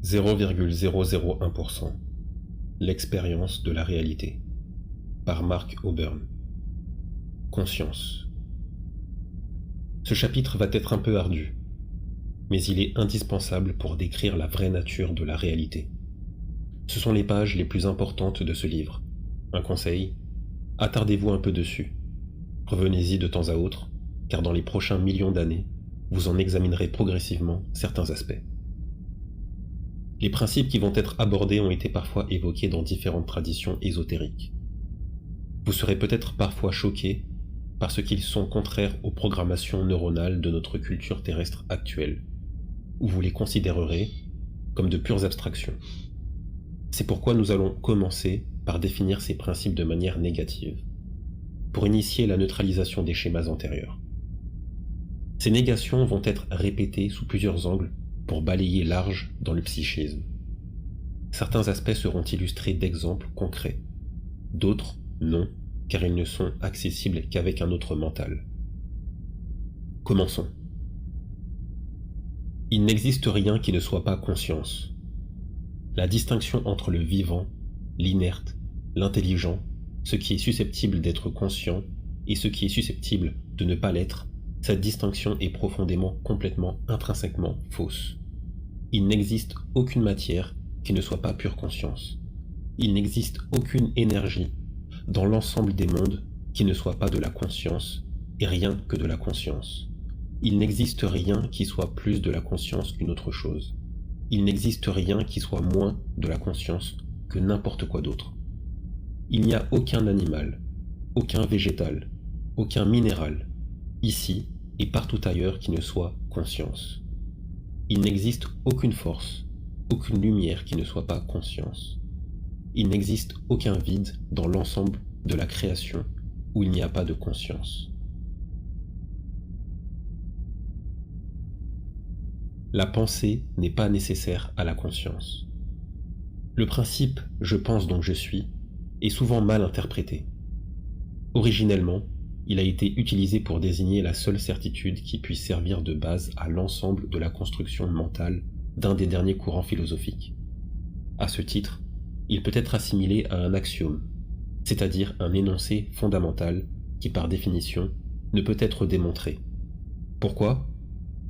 0,001%. L'expérience de la réalité. Par Mark Auburn. Conscience. Ce chapitre va être un peu ardu, mais il est indispensable pour décrire la vraie nature de la réalité. Ce sont les pages les plus importantes de ce livre. Un conseil, attardez-vous un peu dessus. Revenez-y de temps à autre, car dans les prochains millions d'années, vous en examinerez progressivement certains aspects. Les principes qui vont être abordés ont été parfois évoqués dans différentes traditions ésotériques. Vous serez peut-être parfois choqué parce qu'ils sont contraires aux programmations neuronales de notre culture terrestre actuelle, ou vous les considérerez comme de pures abstractions. C'est pourquoi nous allons commencer par définir ces principes de manière négative, pour initier la neutralisation des schémas antérieurs. Ces négations vont être répétées sous plusieurs angles pour balayer large dans le psychisme. Certains aspects seront illustrés d'exemples concrets, d'autres non, car ils ne sont accessibles qu'avec un autre mental. Commençons. Il n'existe rien qui ne soit pas conscience. La distinction entre le vivant, l'inerte, l'intelligent, ce qui est susceptible d'être conscient et ce qui est susceptible de ne pas l'être, cette distinction est profondément, complètement, intrinsèquement fausse. Il n'existe aucune matière qui ne soit pas pure conscience. Il n'existe aucune énergie dans l'ensemble des mondes qui ne soit pas de la conscience et rien que de la conscience. Il n'existe rien qui soit plus de la conscience qu'une autre chose. Il n'existe rien qui soit moins de la conscience que n'importe quoi d'autre. Il n'y a aucun animal, aucun végétal, aucun minéral, ici et partout ailleurs qui ne soit conscience. Il n'existe aucune force, aucune lumière qui ne soit pas conscience. Il n'existe aucun vide dans l'ensemble de la création où il n'y a pas de conscience. La pensée n'est pas nécessaire à la conscience. Le principe « je pense donc je suis » est souvent mal interprété. Originellement, il a été utilisé pour désigner la seule certitude qui puisse servir de base à l'ensemble de la construction mentale d'un des derniers courants philosophiques. À ce titre, il peut être assimilé à un axiome, c'est-à-dire un énoncé fondamental qui, par définition, ne peut être démontré. Pourquoi ?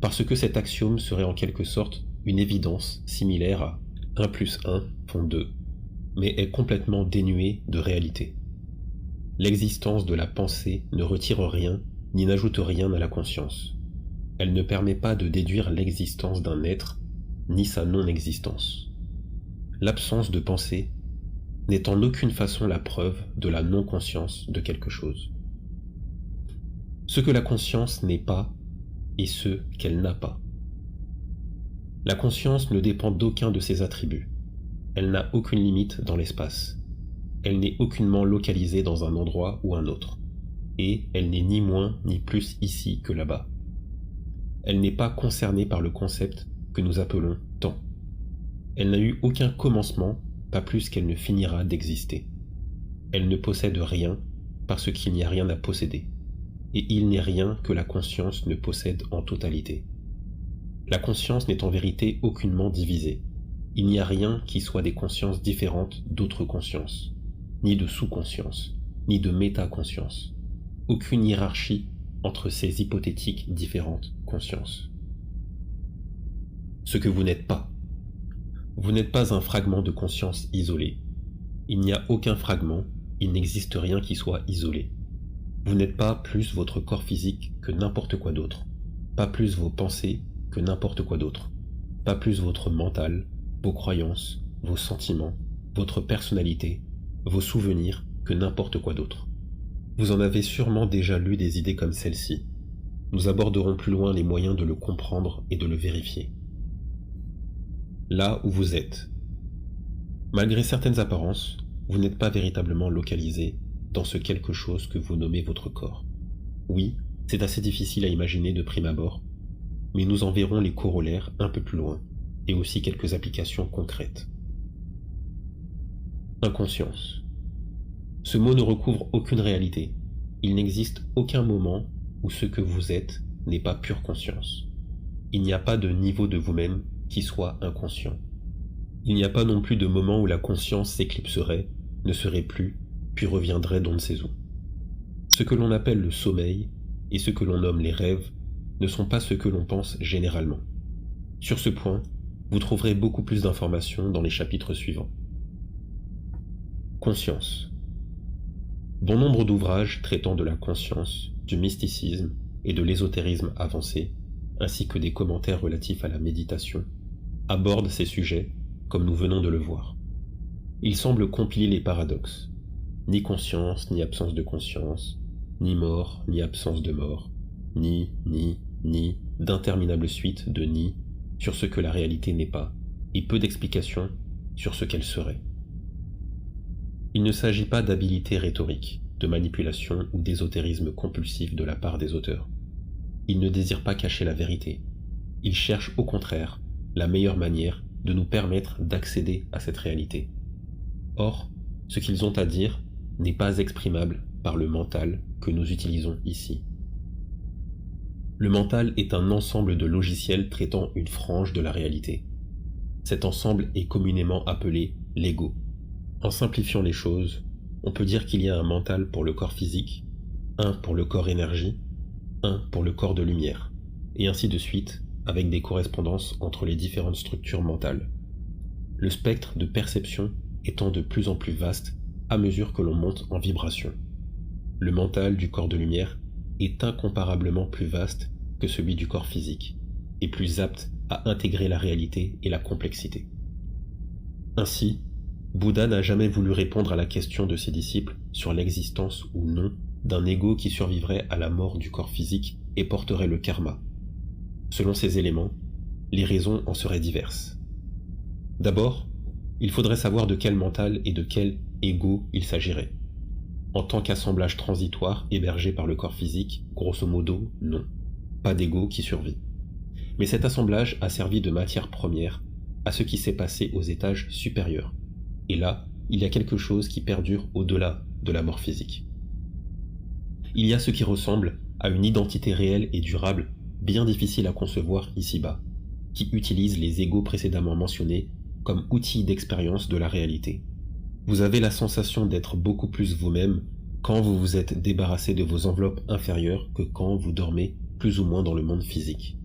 Parce que cet axiome serait en quelque sorte une évidence similaire à 1 plus 1 font 2, mais est complètement dénué de réalité. L'existence de la pensée ne retire rien ni n'ajoute rien à la conscience. Elle ne permet pas de déduire l'existence d'un être ni sa non-existence. L'absence de pensée n'est en aucune façon la preuve de la non-conscience de quelque chose. Ce que la conscience n'est pas est ce qu'elle n'a pas. La conscience ne dépend d'aucun de ses attributs. Elle n'a aucune limite dans l'espace. Elle n'est aucunement localisée dans un endroit ou un autre. Et elle n'est ni moins ni plus ici que là-bas. Elle n'est pas concernée par le concept que nous appelons temps. Elle n'a eu aucun commencement, pas plus qu'elle ne finira d'exister. Elle ne possède rien parce qu'il n'y a rien à posséder. Et il n'est rien que la conscience ne possède en totalité. La conscience n'est en vérité aucunement divisée. Il n'y a rien qui soit des consciences différentes d'autres consciences, ni de sous-conscience, ni de métaconscience. Aucune hiérarchie entre ces hypothétiques différentes consciences. Ce que vous n'êtes pas. Vous n'êtes pas un fragment de conscience isolé. Il n'y a aucun fragment, il n'existe rien qui soit isolé. Vous n'êtes pas plus votre corps physique que n'importe quoi d'autre, pas plus vos pensées que n'importe quoi d'autre, pas plus votre mental, vos croyances, vos sentiments, votre personnalité, vos souvenirs que n'importe quoi d'autre. Vous en avez sûrement déjà lu des idées comme celle-ci. Nous aborderons plus loin les moyens de le comprendre et de le vérifier. Là où vous êtes. Malgré certaines apparences, vous n'êtes pas véritablement localisé dans ce quelque chose que vous nommez votre corps. Oui, c'est assez difficile à imaginer de prime abord, mais nous en verrons les corollaires un peu plus loin, et aussi quelques applications concrètes. Inconscience. Ce mot ne recouvre aucune réalité. Il n'existe aucun moment où ce que vous êtes n'est pas pure conscience. Il n'y a pas de niveau de vous-même qui soit inconscient. Il n'y a pas non plus de moment où la conscience s'éclipserait, ne serait plus, puis reviendrait d'on ne sait où. Ce que l'on appelle le sommeil et ce que l'on nomme les rêves ne sont pas ce que l'on pense généralement. Sur ce point, vous trouverez beaucoup plus d'informations dans les chapitres suivants. Conscience. Bon nombre d'ouvrages traitant de la conscience, du mysticisme et de l'ésotérisme avancé, ainsi que des commentaires relatifs à la méditation, abordent ces sujets comme nous venons de le voir. Ils semblent compiler les paradoxes. Ni conscience, ni absence de conscience, ni mort, ni absence de mort, ni, d'interminables suites de ni sur ce que la réalité n'est pas, et peu d'explications sur ce qu'elle serait. Il ne s'agit pas d'habileté rhétorique, de manipulation ou d'ésotérisme compulsif de la part des auteurs. Ils ne désirent pas cacher la vérité. Ils cherchent au contraire la meilleure manière de nous permettre d'accéder à cette réalité. Or, ce qu'ils ont à dire n'est pas exprimable par le mental que nous utilisons ici. Le mental est un ensemble de logiciels traitant une frange de la réalité. Cet ensemble est communément appelé l'ego. En simplifiant les choses, on peut dire qu'il y a un mental pour le corps physique, un pour le corps énergie, un pour le corps de lumière, et ainsi de suite, avec des correspondances entre les différentes structures mentales. Le spectre de perception étant de plus en plus vaste à mesure que l'on monte en vibration. Le mental du corps de lumière est incomparablement plus vaste que celui du corps physique, et plus apte à intégrer la réalité et la complexité. Ainsi, Bouddha n'a jamais voulu répondre à la question de ses disciples sur l'existence ou non d'un ego qui survivrait à la mort du corps physique et porterait le karma. Selon ces éléments, les raisons en seraient diverses. D'abord, il faudrait savoir de quel mental et de quel ego il s'agirait. En tant qu'assemblage transitoire hébergé par le corps physique, grosso modo, non. Pas d'ego qui survit. Mais cet assemblage a servi de matière première à ce qui s'est passé aux étages supérieurs. Et là, il y a quelque chose qui perdure au-delà de la mort physique. Il y a ce qui ressemble à une identité réelle et durable bien difficile à concevoir ici-bas, qui utilise les égos précédemment mentionnés comme outil d'expérience de la réalité. Vous avez la sensation d'être beaucoup plus vous-même quand vous vous êtes débarrassé de vos enveloppes inférieures que quand vous dormez plus ou moins dans le monde physique.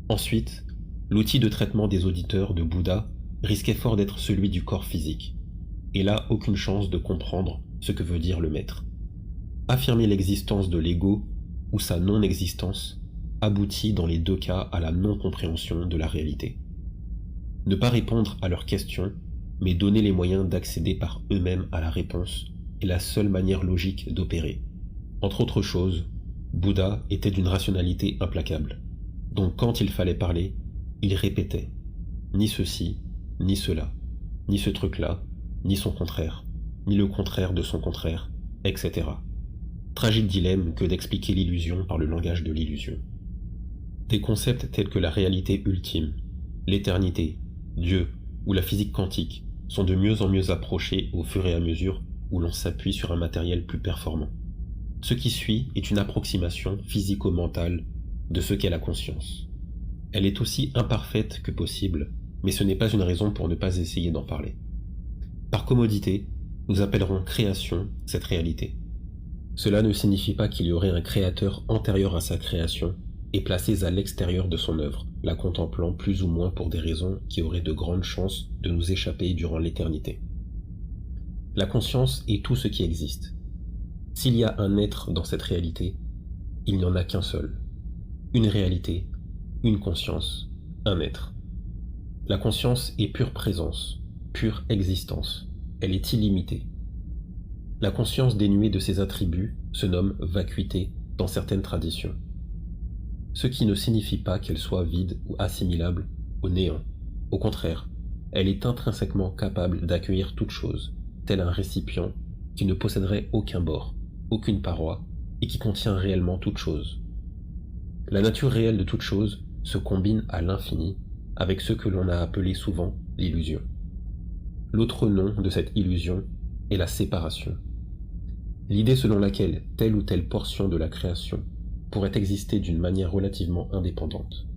Ensuite, l'outil de traitement des auditeurs de Bouddha risquait fort d'être celui du corps physique, et là aucune chance de comprendre ce que veut dire le maître. Affirmer l'existence de l'ego ou sa non-existence aboutit dans les deux cas à la non-compréhension de la réalité. Ne pas répondre à leurs questions, mais donner les moyens d'accéder par eux-mêmes à la réponse est la seule manière logique d'opérer. Entre autres choses, Bouddha était d'une rationalité implacable. Donc quand il fallait parler, il répétait « ni ceci, ni cela, ni ce truc-là, ni son contraire, ni le contraire de son contraire, etc. » Tragique dilemme que d'expliquer l'illusion par le langage de l'illusion. Des concepts tels que la réalité ultime, l'éternité, Dieu ou la physique quantique sont de mieux en mieux approchés au fur et à mesure où l'on s'appuie sur un matériel plus performant. Ce qui suit est une approximation physico-mentale de ce qu'est la conscience. Elle est aussi imparfaite que possible, mais ce n'est pas une raison pour ne pas essayer d'en parler. Par commodité, nous appellerons création cette réalité. Cela ne signifie pas qu'il y aurait un créateur antérieur à sa création et placé à l'extérieur de son œuvre, la contemplant plus ou moins pour des raisons qui auraient de grandes chances de nous échapper durant l'éternité. La conscience est tout ce qui existe. S'il y a un être dans cette réalité, il n'y en a qu'un seul. Une réalité, une conscience, un être. La conscience est pure présence, pure existence. Elle est illimitée. La conscience dénuée de ses attributs se nomme vacuité dans certaines traditions. Ce qui ne signifie pas qu'elle soit vide ou assimilable au néant. Au contraire, elle est intrinsèquement capable d'accueillir toute chose, tel un récipient qui ne posséderait aucun bord, aucune paroi, et qui contient réellement toute chose. La nature réelle de toute chose se combine à l'infini avec ce que l'on a appelé souvent l'illusion. L'autre nom de cette illusion est la séparation. L'idée selon laquelle telle ou telle portion de la création pourrait exister d'une manière relativement indépendante.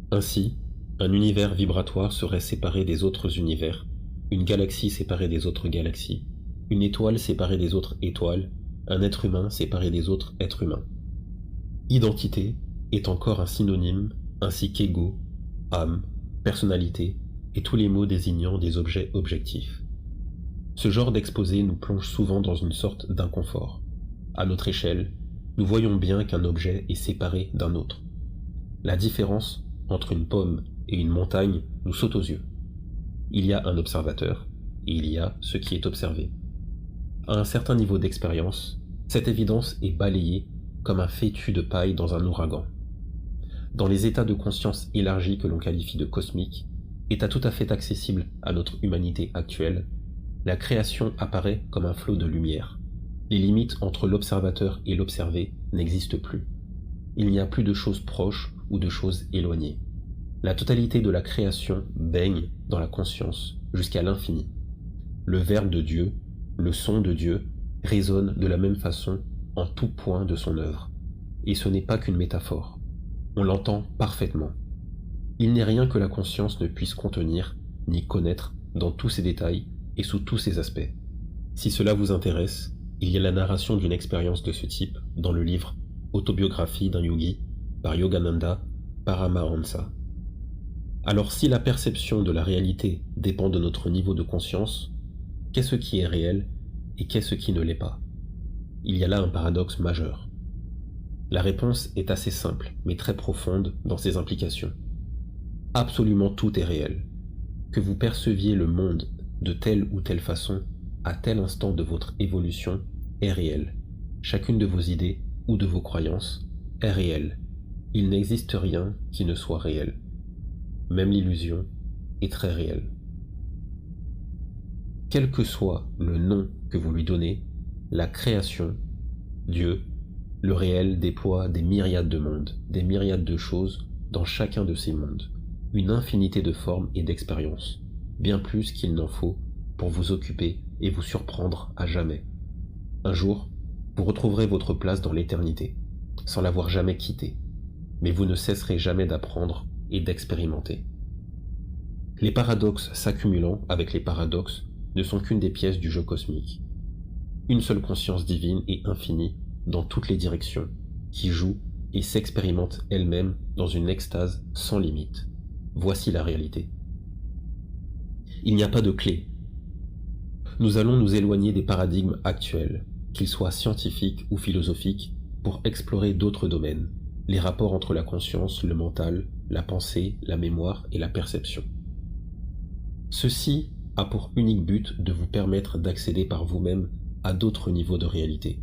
Ainsi, un univers vibratoire serait séparé des autres univers une galaxie séparée des autres galaxies, une étoile séparée des autres étoiles, un être humain séparé des autres êtres humains. Identité est encore un synonyme, ainsi qu'ego, âme, personnalité et tous les mots désignant des objets objectifs. Ce genre d'exposé nous plonge souvent dans une sorte d'inconfort. À notre échelle, nous voyons bien qu'un objet est séparé d'un autre. La différence entre une pomme et une montagne nous saute aux yeux. Il y a un observateur et il y a ce qui est observé. À un certain niveau d'expérience, cette évidence est balayée comme un fétu de paille dans un ouragan. Dans les états de conscience élargis que l'on qualifie de cosmiques, état tout à fait accessible à notre humanité actuelle, la création apparaît comme un flot de lumière. Les limites entre l'observateur et l'observé n'existent plus. Il n'y a plus de choses proches ou de choses éloignées. La totalité de la création baigne dans la conscience jusqu'à l'infini. Le Verbe de Dieu, le son de Dieu, résonne de la même façon en tout point de son œuvre. Et ce n'est pas qu'une métaphore. On l'entend parfaitement. Il n'est rien que la conscience ne puisse contenir ni connaître dans tous ses détails et sous tous ses aspects. Si cela vous intéresse, il y a la narration d'une expérience de ce type dans le livre Autobiographie d'un yogi par Yogananda Paramahansa. Alors si la perception de la réalité dépend de notre niveau de conscience, qu'est-ce qui est réel et qu'est-ce qui ne l'est pas? Il y a là un paradoxe majeur. La réponse est assez simple, mais très profonde dans ses implications. Absolument tout est réel. Que vous perceviez le monde de telle ou telle façon, à tel instant de votre évolution, est réel. Chacune de vos idées ou de vos croyances est réelle. Il n'existe rien qui ne soit réel. Même l'illusion est très réelle. Quel que soit le nom que vous lui donnez, la création, Dieu, le réel déploie des myriades de mondes, des myriades de choses dans chacun de ces mondes, une infinité de formes et d'expériences, bien plus qu'il n'en faut pour vous occuper et vous surprendre à jamais. Un jour, vous retrouverez votre place dans l'éternité, sans l'avoir jamais quittée, mais vous ne cesserez jamais d'apprendre et d'expérimenter. Les paradoxes s'accumulant avec les paradoxes ne sont qu'une des pièces du jeu cosmique. Une seule conscience divine et infinie dans toutes les directions, qui joue et s'expérimente elle-même dans une extase sans limite. Voici la réalité. Il n'y a pas de clé. Nous allons nous éloigner des paradigmes actuels, qu'ils soient scientifiques ou philosophiques, pour explorer d'autres domaines, les rapports entre la conscience, le mental, la pensée, la mémoire et la perception. Ceci a pour unique but de vous permettre d'accéder par vous-même à d'autres niveaux de réalité.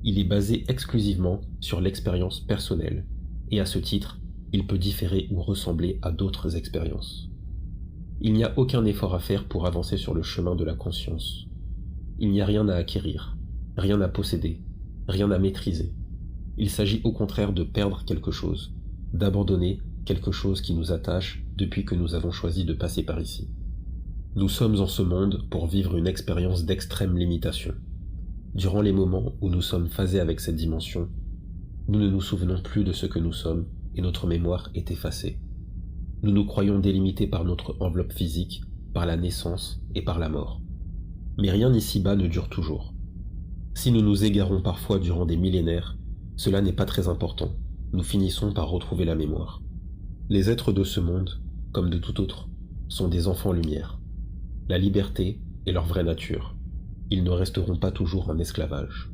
Il est basé exclusivement sur l'expérience personnelle, et à ce titre, il peut différer ou ressembler à d'autres expériences. Il n'y a aucun effort à faire pour avancer sur le chemin de la conscience. Il n'y a rien à acquérir, rien à posséder, rien à maîtriser. Il s'agit au contraire de perdre quelque chose, d'abandonner quelque chose qui nous attache depuis que nous avons choisi de passer par ici. Nous sommes en ce monde pour vivre une expérience d'extrême limitation. Durant les moments où nous sommes phasés avec cette dimension, nous ne nous souvenons plus de ce que nous sommes et notre mémoire est effacée. Nous nous croyons délimités par notre enveloppe physique, par la naissance et par la mort. Mais rien ici-bas ne dure toujours. Si nous nous égarons parfois durant des millénaires, cela n'est pas très important. Nous finissons par retrouver la mémoire. Les êtres de ce monde, comme de tout autre, sont des enfants lumière. La liberté est leur vraie nature. Ils ne resteront pas toujours en esclavage.